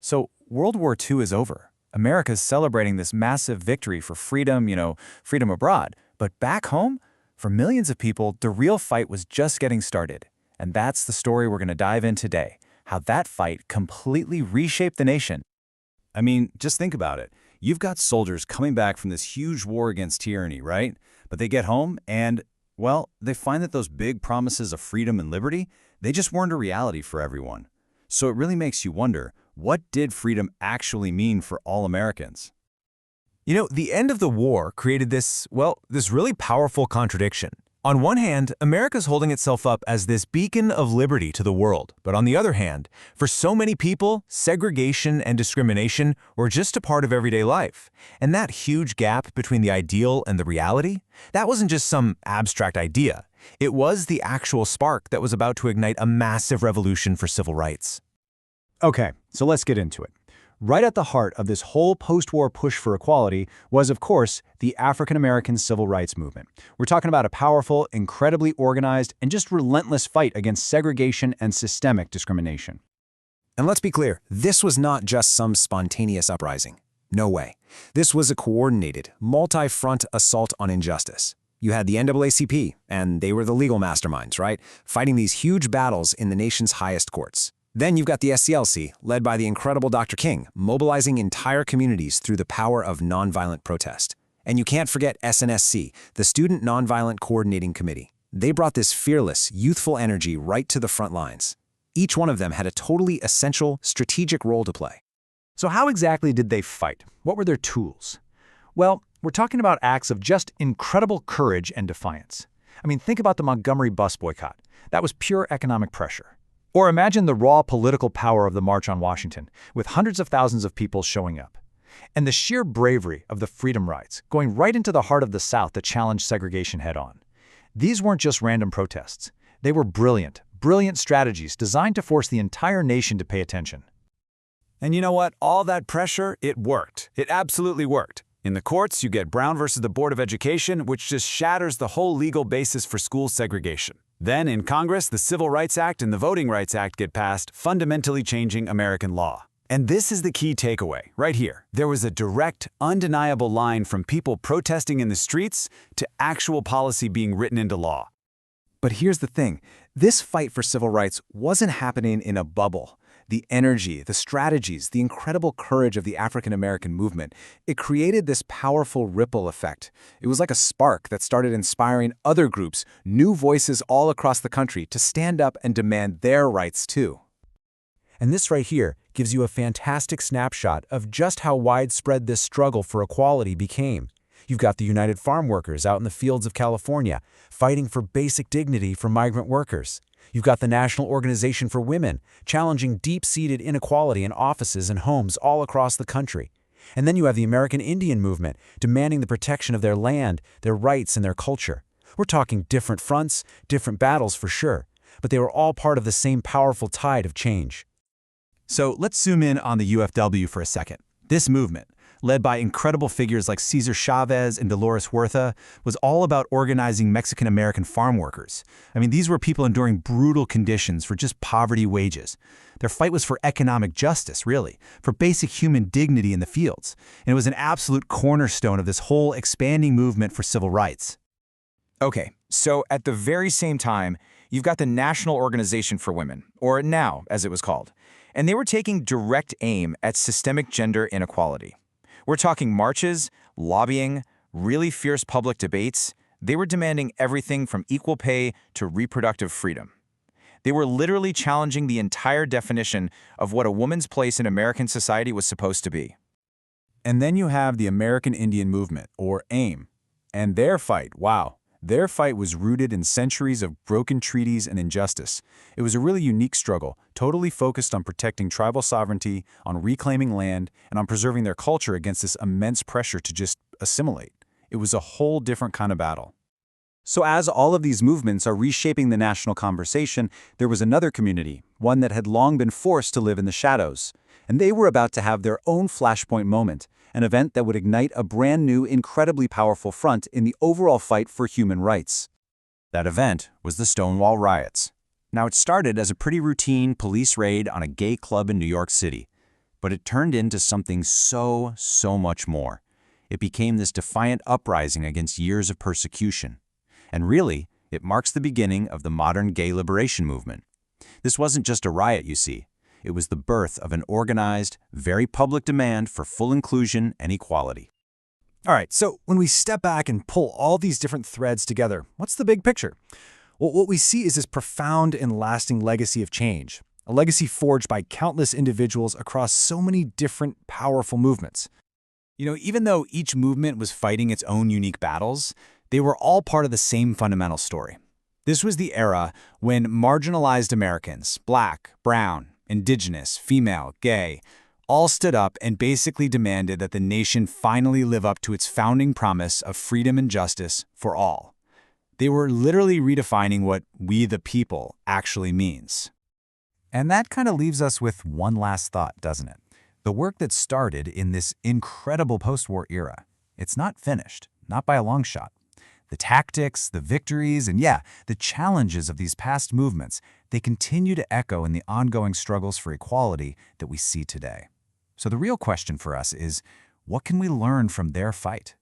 So, World War II is over. America's celebrating this massive victory for freedom, freedom abroad. But back home, for millions of people, the real fight was just getting started. And that's the story we're going to dive in today, how that fight completely reshaped the nation. I mean, just think about it. You've got soldiers coming back from this huge war against tyranny, right? But they get home and, well, they find that those big promises of freedom and liberty, they just weren't a reality for everyone. So it really makes you wonder, what did freedom actually mean for all Americans? The end of the war created this really powerful contradiction. On one hand, America's holding itself up as this beacon of liberty to the world. But on the other hand, for so many people, segregation and discrimination were just a part of everyday life. And that huge gap between the ideal and the reality, that wasn't just some abstract idea. It was the actual spark that was about to ignite a massive revolution for civil rights. Okay, so let's get into it. Right at the heart of this whole post-war push for equality was, of course, the African-American civil rights movement. We're talking about a powerful, incredibly organized, and just relentless fight against segregation and systemic discrimination. And let's be clear, this was not just some spontaneous uprising. No way. This was a coordinated, multi-front assault on injustice. You had the NAACP, and they were the legal masterminds, right? Fighting these huge battles in the nation's highest courts. Then you've got the SCLC, led by the incredible Dr. King, mobilizing entire communities through the power of nonviolent protest. And you can't forget SNSC, the Student Nonviolent Coordinating Committee. They brought this fearless, youthful energy right to the front lines. Each one of them had a totally essential, strategic role to play. So how exactly did they fight? What were their tools? Well, we're talking about acts of just incredible courage and defiance. I mean, think about the Montgomery bus boycott. That was pure economic pressure. Or imagine the raw political power of the March on Washington, with hundreds of thousands of people showing up. And the sheer bravery of the Freedom Rides, going right into the heart of the South that challenged segregation head-on. These weren't just random protests. They were brilliant strategies designed to force the entire nation to pay attention. And you know what? All that pressure, it worked. It absolutely worked. In the courts, you get Brown versus the Board of Education, which just shatters the whole legal basis for school segregation. Then in Congress, the Civil Rights Act and the Voting Rights Act get passed, fundamentally changing American law. And this is the key takeaway, right here. There was a direct, undeniable line from people protesting in the streets to actual policy being written into law. But here's the thing. This fight for civil rights wasn't happening in a bubble. The energy, the strategies, the incredible courage of the African-American movement, it created this powerful ripple effect. It was like a spark that started inspiring other groups, new voices all across the country, to stand up and demand their rights too. And this right here gives you a fantastic snapshot of just how widespread this struggle for equality became. You've got the United Farm Workers out in the fields of California, fighting for basic dignity for migrant workers. You've got the National Organization for Women, challenging deep-seated inequality in offices and homes all across the country. And then you have the American Indian movement, demanding the protection of their land, their rights, and their culture. We're talking different fronts, different battles for sure, but they were all part of the same powerful tide of change. So let's zoom in on the UFW for a second. This movement, led by incredible figures like Cesar Chavez and Dolores Huerta, was all about organizing Mexican-American farm workers. I mean, these were people enduring brutal conditions for just poverty wages. Their fight was for economic justice, really, for basic human dignity in the fields. And it was an absolute cornerstone of this whole expanding movement for civil rights. Okay, so at the very same time, you've got the National Organization for Women, or NOW, as it was called. And they were taking direct aim at systemic gender inequality. We're talking marches, lobbying, really fierce public debates. They were demanding everything from equal pay to reproductive freedom. They were literally challenging the entire definition of what a woman's place in American society was supposed to be. And then you have the American Indian Movement, or AIM. And their fight, wow. Their fight was rooted in centuries of broken treaties and injustice. It was a really unique struggle, totally focused on protecting tribal sovereignty, on reclaiming land, and on preserving their culture against this immense pressure to just assimilate. It was a whole different kind of battle. So as all of these movements are reshaping the national conversation, there was another community, one that had long been forced to live in the shadows. And they were about to have their own flashpoint moment, an event that would ignite a brand new, incredibly powerful front in the overall fight for human rights. That event was the Stonewall Riots. Now, it started as a pretty routine police raid on a gay club in New York City. But it turned into something so much more. It became this defiant uprising against years of persecution. And really, it marks the beginning of the modern gay liberation movement. This wasn't just a riot, you see. It was the birth of an organized, very public demand for full inclusion and equality. All right, so when we step back and pull all these different threads together, what's the big picture? Well, what we see is this profound and lasting legacy of change, a legacy forged by countless individuals across so many different powerful movements. You know, even though each movement was fighting its own unique battles, they were all part of the same fundamental story. This was the era when marginalized Americans, black, brown, indigenous, female, gay, all stood up and basically demanded that the nation finally live up to its founding promise of freedom and justice for all. They were literally redefining what "we the people" actually means. And that kind of leaves us with one last thought, doesn't it? The work that started in this incredible post-war era, it's not finished, not by a long shot. The tactics, the victories, and the challenges of these past movements, they continue to echo in the ongoing struggles for equality that we see today. So the real question for us is, what can we learn from their fight?